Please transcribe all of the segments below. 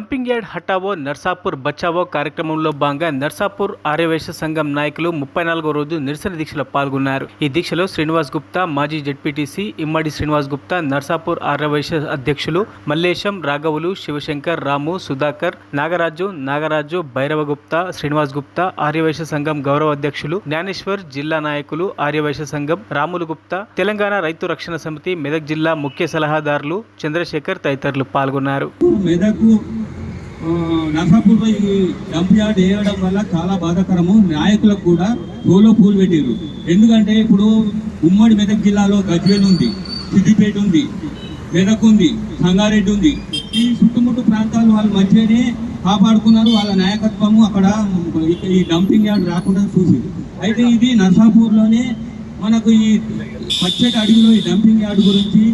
Dumping yard హటావో Narsapur Bachao కార్యక్రమంలో భాగంగా నర్సాపూర్ ఆర్యవైశ్య సంఘం నాయకులు 34వ రోజు నిరసన దీక్షలో పాల్గొన్నారు. ఈ దీక్షలో శ్రీనివాస్ గుప్తా, మాజీ జెడ్పీటీసీ ఇమ్మడి శ్రీనివాస్ గుప్తా, నర్సాపూర్ ఆర్యవైశ్య అధ్యక్షులు మల్లేశం, రాఘవులు, శివశంకర్, రాము, సుధాకర్, నాగరాజు, భైరవ గుప్తా, శ్రీనివాస్ గుప్తా, ఆర్యవైశ్య సంఘం గౌరవ అధ్యక్షులు జ్ఞానేశ్వర్, జిల్లా నాయకులు ఆర్యవైశ్య సంఘం రాములు గుప్తా, తెలంగాణ రైతు రక్షణ సమితి మెదక్ జిల్లా ముఖ్య సలహాదారులు చంద్రశేఖర్ తదితరులు పాల్గొన్నారు. నర్సాపూర్లో ఈ డంప్ యార్డ్ వేయడం వల్ల చాలా బాధాకరము. నాయకులకు కూడా తోలో పూలు పెట్టారు. ఎందుకంటే ఇప్పుడు ఉమ్మడి మెదక్ జిల్లాలో గజ్వేల్ ఉంది, సిద్దిపేట ఉంది, మెదక్ ఉంది, సంగారెడ్డి ఉంది. ఈ చుట్టుముట్టు ప్రాంతాలు వాళ్ళు మంచిగానే కాపాడుకున్నారు. వాళ్ళ నాయకత్వము అక్కడ ఈ డంపింగ్ యార్డ్ రాకుండా చూసింది. అయితే ఇది నర్సాపూర్లోనే మనకు ఈ పచ్చటి అడవిలో ఈ డంపింగ్ యార్డ్ గురించి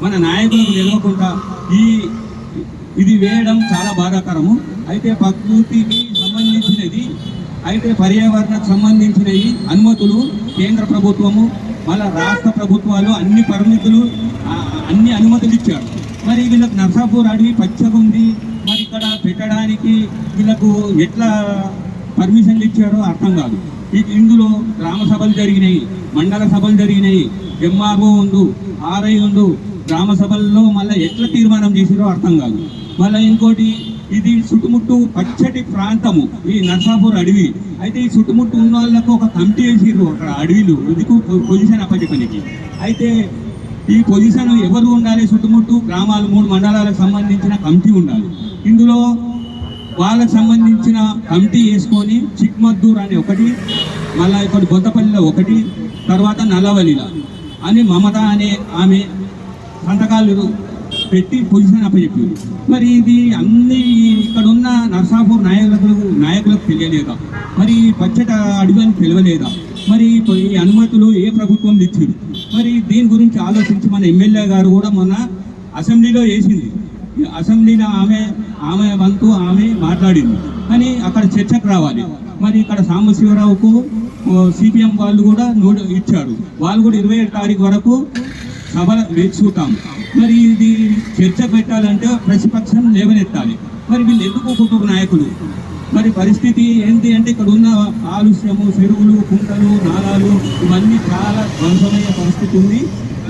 మన నాయకులకు తెలియకుండా ఇది వేయడం చాలా బాధాకరము. అయితే ప్రకృతికి సంబంధించినది, అయితే పర్యావరణకు సంబంధించినవి అనుమతులు కేంద్ర ప్రభుత్వము మళ్ళీ రాష్ట్ర ప్రభుత్వాలు అన్ని పరిమితులు అన్ని అనుమతులు ఇచ్చారు. మరి వీళ్ళకి నర్సాపూర్ అడవి పచ్చగా ఉంది, మరి ఇక్కడ పెట్టడానికి వీళ్ళకు ఎట్లా పర్మిషన్లు ఇచ్చారో అర్థం కాదు. ఇందులో గ్రామ సభలు జరిగినాయి, మండల సభలు జరిగినాయి, ఎంఆర్ఓ ఉండు, ఆర్ఐ ఉండు, గ్రామ సభల్లో మళ్ళీ ఎట్లా తీర్మానం చేసిరో అర్థం కాదు. మళ్ళీ ఇంకోటి, ఇది చుట్టుముట్టు పచ్చటి ప్రాంతము ఈ నర్సాపూర్ అడవి. అయితే ఈ చుట్టుముట్టు ఉన్న వాళ్ళకు ఒక కమిటీ వేసిర్రు అక్కడ అడవిలు ఎందుకు పొజిషన్ అప్పచెప్పనికి. అయితే ఈ పొజిషన్ ఎవరు ఉండాలి? చుట్టుముట్టు గ్రామాలు 3 మండలాలకు సంబంధించిన కమిటీ ఉండాలి. ఇందులో వాళ్ళకు సంబంధించిన కమిటీ వేసుకొని చిక్మద్దూర్ అని ఒకటి, మళ్ళీ ఇక్కడ బొత్తపల్లిలో ఒకటి, తర్వాత నల్లవల్లిలో అని మమత అనే ఆమె సంతకాలు పెట్టి పొజిషన్ అప్పచెప్పింది. మరి ఇది అన్ని ఇక్కడ ఉన్న నర్సాపూర్ నాయకులకు తెలియలేదా? మరి పచ్చట అడవి అని తెలియలేదా? మరి ఈ అనుమతులు ఏ ప్రభుత్వం ఇచ్చింది? మరి దీని గురించి ఆలోచించి మన ఎమ్మెల్యే గారు కూడా మొన్న అసెంబ్లీలో వేసింది. అసెంబ్లీలో ఆమె వంతు ఆమె మాట్లాడింది, కానీ అక్కడ చర్చకు రావాలి. మరి ఇక్కడ సాంబశివరావుకు సిపిఎం వాళ్ళు కూడా ఇచ్చారు. వాళ్ళు కూడా 27వ తారీఖు వరకు సభ వేచుకుంటాం. మరి ఇది చర్చ పెట్టాలంటే ప్రతిపక్షం లేవనెత్తాలి. మరి వీళ్ళు ఎందుకు ఒక్కొక్క నాయకులు? మరి పరిస్థితి ఏంటి అంటే ఇక్కడ ఉన్న కాలుష్యము, చెరువులు, కుంటలు, నాలాలు ఇవన్నీ చాలా ధ్వంసమయ్యే పరిస్థితి ఉంది.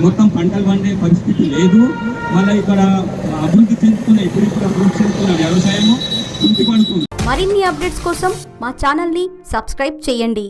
మొత్తం పంటలు పండే పరిస్థితి లేదు. మళ్ళీ ఇక్కడ అభివృద్ధి చెందుతున్న వ్యవసాయము ఇంటి పడుతుంది. మరిన్ని అప్డేట్స్ కోసం మా ఛానల్ని సబ్స్క్రైబ్ చేయండి.